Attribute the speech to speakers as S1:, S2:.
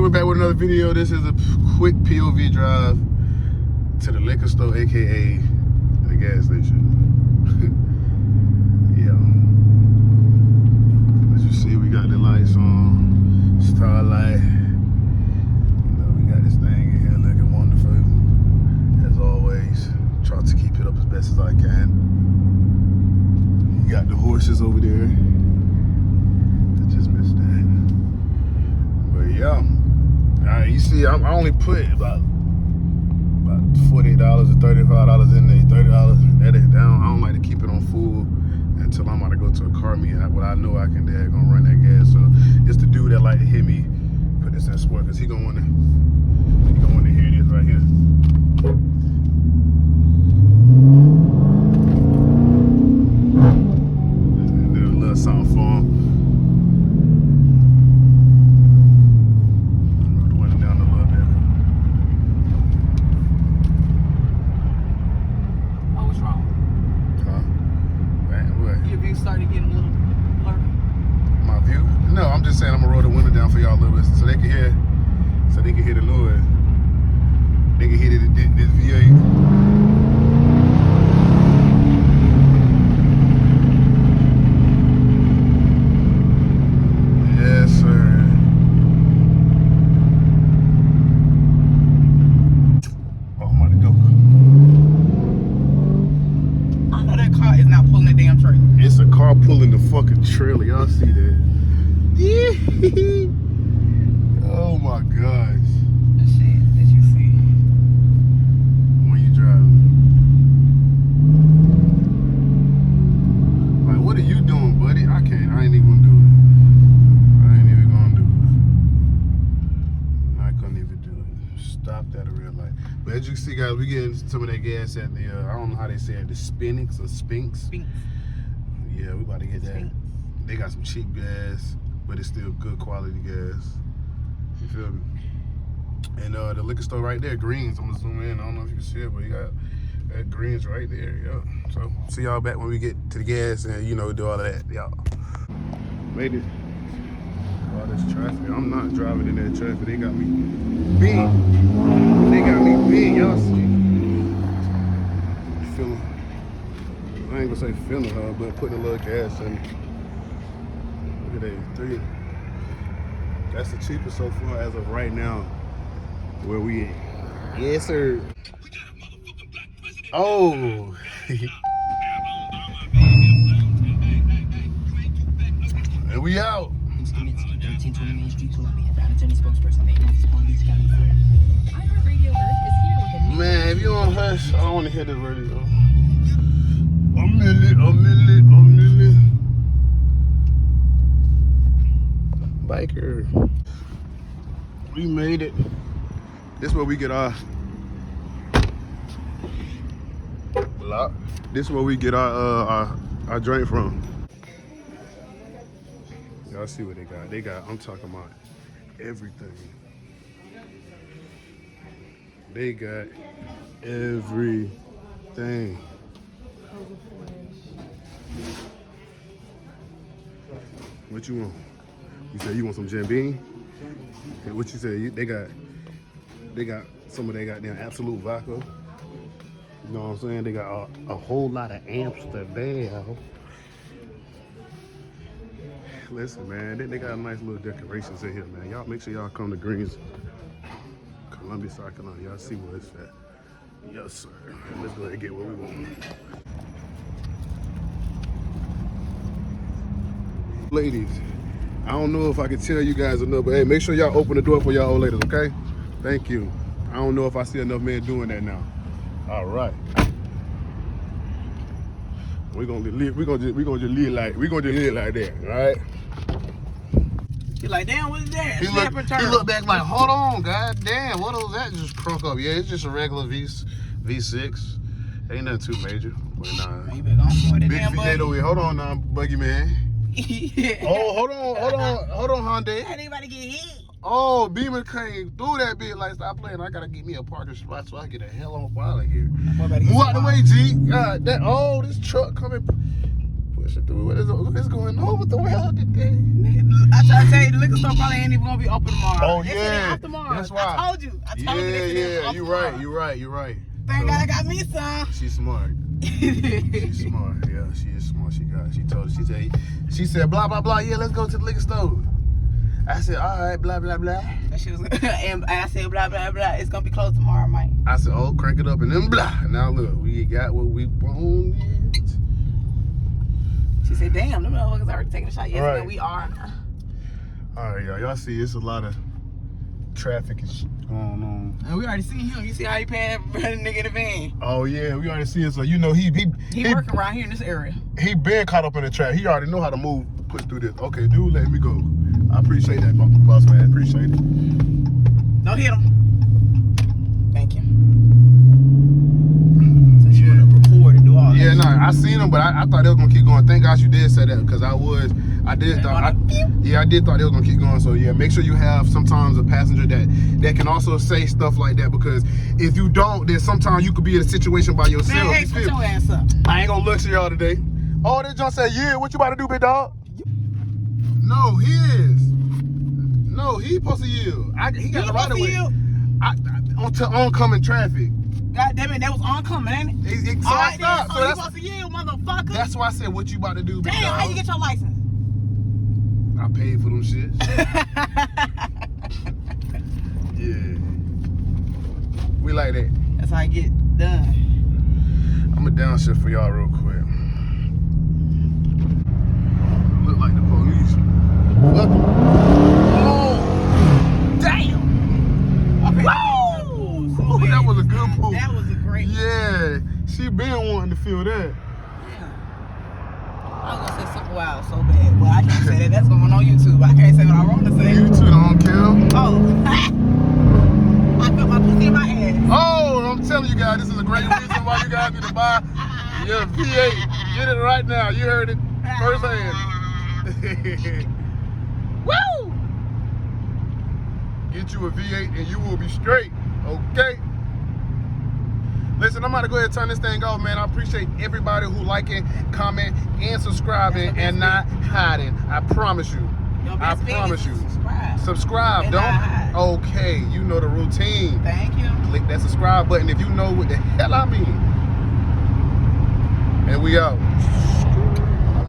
S1: we're back with another video. This is a quick POV drive to the liquor store, aka the gas station. Yeah. As you see, we got the lights on, starlight. You know, we got this thing in here looking wonderful. As always, try to keep it up as best as I can. You got the horses over there. I just missed that. But yeah. You see, I only put about $40 or $35 in there. $30, that is down. I don't like to keep it on full until I'm about to go to a car meet. But I know I can gonna run that gas. So it's the dude that like to hear me put this in sport, because he gonna wanna hear this right here. Do a little something for him.
S2: Started getting a little blurry.
S1: My view? No, I'm just saying I'm gonna roll the window down for y'all a little bit so they can hear the noise. They can hear this V8. Yes, sir. Oh, I'm about to go.
S2: I know that car is not pulling the damn trailer.
S1: It's a car pulling the fucking trailer. Y'all see that? Oh my gosh.
S2: The shit that you see.
S1: When you driving. Like, what are you doing, buddy? I ain't even gonna do it. I ain't even gonna do it. I couldn't even do it. Stop that in real life. But as you see, guys, we getting some of that gas at the, I don't know how they say it, the Spinks or Spinks.
S2: Spinks.
S1: Yeah, we about to get that.
S2: Spinks.
S1: They got some cheap gas, but it's still good quality gas. You feel me? And the liquor store right there, Greens. I'm gonna zoom in. I don't know if you can see it, but you got that Greens right there. Yeah. So see y'all back when we get to the gas and do all of that, y'all. Made it. All this traffic. I'm not driving in that traffic. They got me beat. They got me beat. Y'all see? Feeling. I ain't gonna say feeling her, but putting a little gas in. Look at that, 3. That's the cheapest so far as of right now. Where we at? Yes, sir. Oh. And we out. Man, if you don't hush, I don't want to hear this radio. A minute. Biker. We made it. This is where we get our This is where we get our drink from. Y'all see what they got. I'm talking about everything. They got everything. What you want? You said you want some Jim Beam? Okay, what you said? They got some of they goddamn Absolute Vodka. You know what I'm saying? They got a whole lot of Amsterdam. Listen, man, they got nice little decorations in here, man. Y'all make sure y'all come to Greens, Columbia, South Carolina. Y'all see where it's at. Yes, sir. Let's go ahead and get what we want. Ladies, I don't know if I can tell you guys enough, but hey, make sure y'all open the door for y'all old ladies, okay? Thank you. I don't know if I see enough men doing that now. All right. We're gonna just live like that, all right?
S2: You're like, damn, what is that?
S1: He looked back like, hold on, god damn, what was that just crunk up? Yeah, it's just a regular V6. Ain't nothing too major. But nah.
S2: You better go for it,
S1: Big V8 over here. Hold on now, buggy man.
S2: Yeah.
S1: Oh, hold on, Hyundai.
S2: Anybody get hit?
S1: Oh, Beamer came through that bit. Like, stop playing. I gotta get me a parking spot so I get the hell on fire out of here. Move out the way, G. God, this truck coming. Push pushing through. What is going on with the world today?
S2: I try to tell you, the liquor store probably ain't even gonna be open tomorrow.
S1: Oh,
S2: They said
S1: yeah.
S2: they off tomorrow.
S1: That's why.
S2: I told you. They said they was off
S1: You're
S2: tomorrow.
S1: right.
S2: Thank God I got me some.
S1: She's smart. She's smart. Yeah, she is smart. She said, blah, blah, blah. Yeah, let's go to the liquor store. I said, all right, blah, blah, blah.
S2: And she was, and I said, blah, blah, blah. It's gonna be closed tomorrow, Mike.
S1: I said, oh, crank it up and then blah. Now look, we got what we wanted.
S2: She said, damn, them motherfuckers already taking a shot. Yes,
S1: Right.
S2: man, we are.
S1: All right, y'all see, it's a lot of traffic and shit going on.
S2: And we already seen him. You see how he paying for the nigga in the van?
S1: Oh yeah, we already see it. So you know he
S2: working around here in this area.
S1: He been caught up in the traffic. He already know how to move, push through this. Okay, dude, let me go. I appreciate that, boss man. Appreciate it.
S2: Don't hit him. Thank you. Since you wanna record and do all that.
S1: Yeah, no, I seen him, but I thought they was gonna keep going. Thank God you did say that, because I did thought they was gonna keep going. So yeah, make sure you have sometimes a passenger that can also say stuff like that, because if you don't, then sometimes you could be in a situation by yourself.
S2: Man, hey, put your ass up.
S1: I ain't gonna lecture y'all today. Oh, that John said, yeah, what you about to do, big dog? No, he is. No, he supposed to yield. He got the right of way. On oncoming traffic.
S2: God damn it, that was oncoming, ain't it?
S1: So
S2: All
S1: I
S2: right,
S1: stopped.
S2: then, so you supposed to yield, motherfucker.
S1: That's why I said, what you about to do, big
S2: Damn,
S1: dog?
S2: how you get your license?
S1: I paid for them shits. Yeah. We like that.
S2: That's how I get done.
S1: I'm gonna downshift for y'all real quick. Look like the police. Welcome.
S2: Oh, damn. Okay.
S1: Woo!
S2: So bad.
S1: That was a good move.
S2: That was a great move.
S1: Yeah, she been wanting to feel that.
S2: I was gonna say something wild so bad. Well, I can't say that. That's going on YouTube. I can't say what I want to say.
S1: You two don't kill.
S2: Oh. I put my pussy in my ass.
S1: Oh, I'm telling you guys, this is a great reason why you guys need to buy your V8. Get it right now. You heard it firsthand. Woo! Get you a V8 and you will be straight. Okay? Listen, I'm about to go ahead and turn this thing off, man. I appreciate everybody who liking, comment, and subscribing and not hiding. I promise you. I promise you. Subscribe. Don't. Okay, you know the routine.
S2: Thank you.
S1: Click that subscribe button if you know what the hell I mean. And we out.